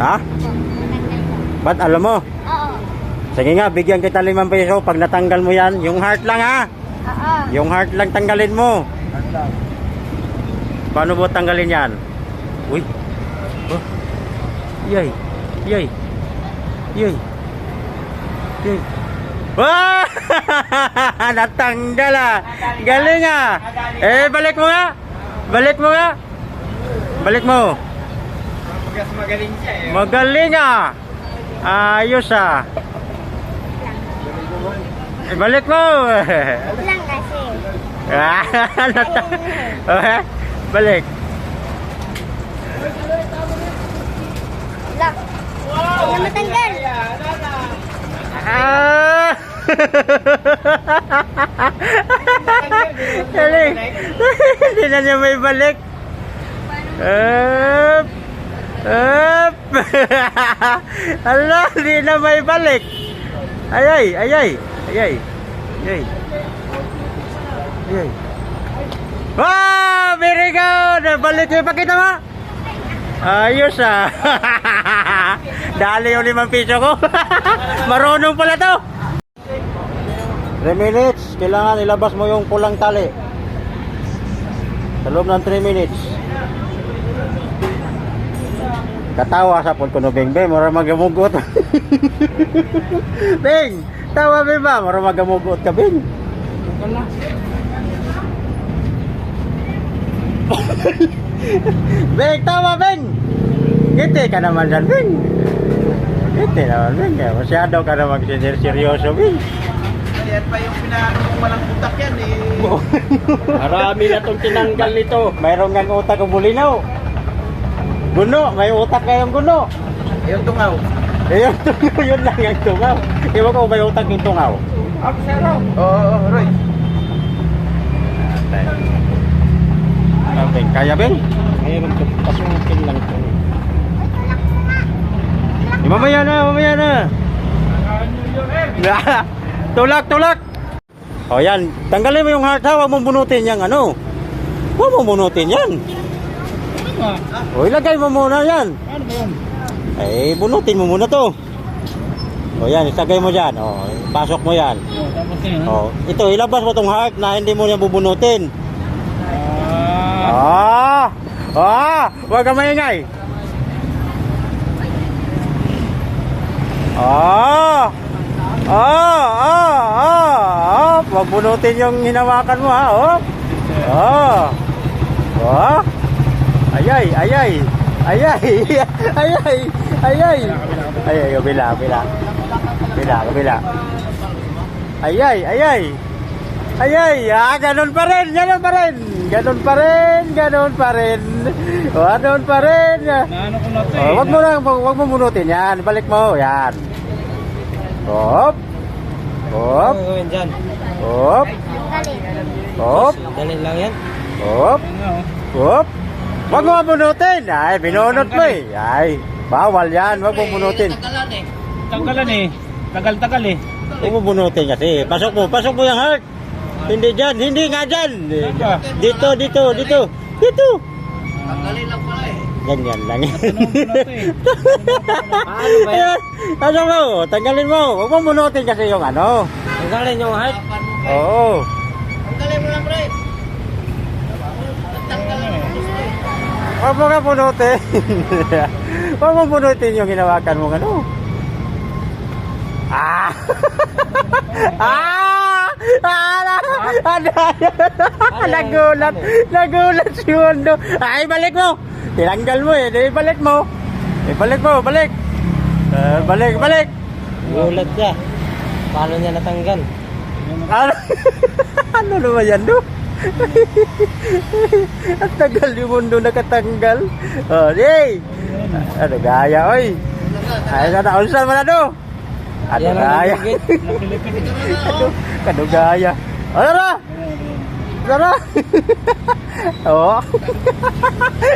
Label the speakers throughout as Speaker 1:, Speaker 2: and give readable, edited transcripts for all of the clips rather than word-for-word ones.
Speaker 1: Ha? Ba't alam mo?
Speaker 2: Oo.
Speaker 1: Sige nga, bigyan kita 5 piso pag natanggal mo yan. Yung heart lang ha.
Speaker 2: Oo.
Speaker 1: Yung heart lang tanggalin mo. Paano mo tanggalin yan? Uy. Oh. Yay. Yay. Yay. Yay. Wah! Natanggal ah. Galing ah. Eh, balik mo nga. Balik mo nga. Balik mo.
Speaker 3: Magaling siya eh.
Speaker 1: Magaling ah. Ayos ah. Eh, balik mo.
Speaker 2: Lang kasi.
Speaker 1: Okay. Balik.
Speaker 2: Lang. Wow! Matanggal.
Speaker 1: Ah! Galing. Hindi na niya may balik. Up. Up. Ala, hindi na may balik. Ayay, ayay. Ayay. Ayay. Ayay. Wow! Very good! Balik mo. Pakita mo. Ayos ah. Dali yung 5 piso ko. Marunong pala to. 3 minutes. Kailangan ilabas mo yung pulang tali. Sa loob ng 3 minutes. Katawa sa pulko no Beng. Beng, mara magamugot. Beng, tawa Beng ba? Mara magamugot ka Beng. Beng, tawa Beng. Ngiti ka naman dyan Beng. Ngiti naman Beng. Masyado ka na magseryoso Beng.
Speaker 3: Yan pa yung pinano kung walang utak yan eh.
Speaker 1: Marami na itong tinanggal nito. Mayroong nga utak ang bulinaw. Guno, may utak kayong guno.
Speaker 3: Yung tungaw.
Speaker 1: Yung tungaw, yun lang yung tungaw. Iwan ko may utak yung tungaw.
Speaker 3: Oo, Roy.
Speaker 1: Beng, kaya Beng? Kaya Beng, pasukin lang ito. Mamaya na, mamaya na. Tulak, tulak. O yan, tanggalin mo yung heart ha, huwag mong bunutin yung ano. Huwag mong bunutin yan. O ilagay mo muna yan.
Speaker 3: Ano ba yun?
Speaker 1: Eh, bunutin mo muna to. O yan, isagay mo dyan. O, pasok mo yan.
Speaker 3: Tapos yun.
Speaker 1: O, ito, ilabas mo tong heart na hindi mo yan bubunutin. Huwag kang maingay. Huwag bunutin yung hinawakan mo ha. Ayay, ayay. Ayay. Ayay. Ayay. Ayay, kabila, kabila. Kabila, kabila. Ayay, ayay. Ayay, ganun pa rin, ganun pa rin. Ganun pa rin, ganun pa rin. Ganun pa rin.
Speaker 3: Naano ko na ito eh.
Speaker 1: Wag mo bunutin yan. Balik mo, yan. Hop. Hop.
Speaker 3: Gawin dyan.
Speaker 1: Hop. Hop.
Speaker 3: Dali lang yan.
Speaker 1: Hop. Hop. Wag mo bunutin. Ay, binunot mo eh. Ay, bawal yan. Wag mo bunutin.
Speaker 3: Tanggalan eh. Tagal-tagal eh.
Speaker 1: Huwag mo bunutin kasi. Pasok mo yung heart. Hindi dyan, hindi nga dyan. Dito, dito, dito. Dito.
Speaker 3: Tanggalin lang pala eh.
Speaker 1: Ganyan lang.
Speaker 3: Paano ba yan?
Speaker 1: Ano mo? Tanggalin mo. Huwag mo bunutin kasi yung ano.
Speaker 3: Tanggalin yung heart.
Speaker 1: Oo.
Speaker 3: Tanggalin mo lang, pre.
Speaker 1: Huwag mo ka bunutin. Huwag mo bunutin yung hinawakan mo ano. Nagulat. Nagulat si Wando. Ay, balik mo. Tinanggal mo eh. Balik mo. Balik mo, balik. Balik, balik.
Speaker 3: Gulat siya. Paano niya natanggal?
Speaker 1: Ano naman yan, no? At tagal yung mundo nakatanggal. Oh, hey! Ano gaya, oy? Ay, sana, unsan man ano? Ano gaya? Ano gaya? Ano na? Ano na? Oo.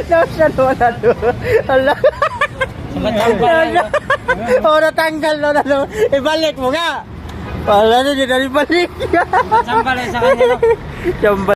Speaker 1: Nasaan mo na doon? Ala. Oo, natanggal na doon. Ibalik mo nga. Wala na, hindi na ibalik.
Speaker 3: Saan pala sa kanya?
Speaker 1: Siyamba.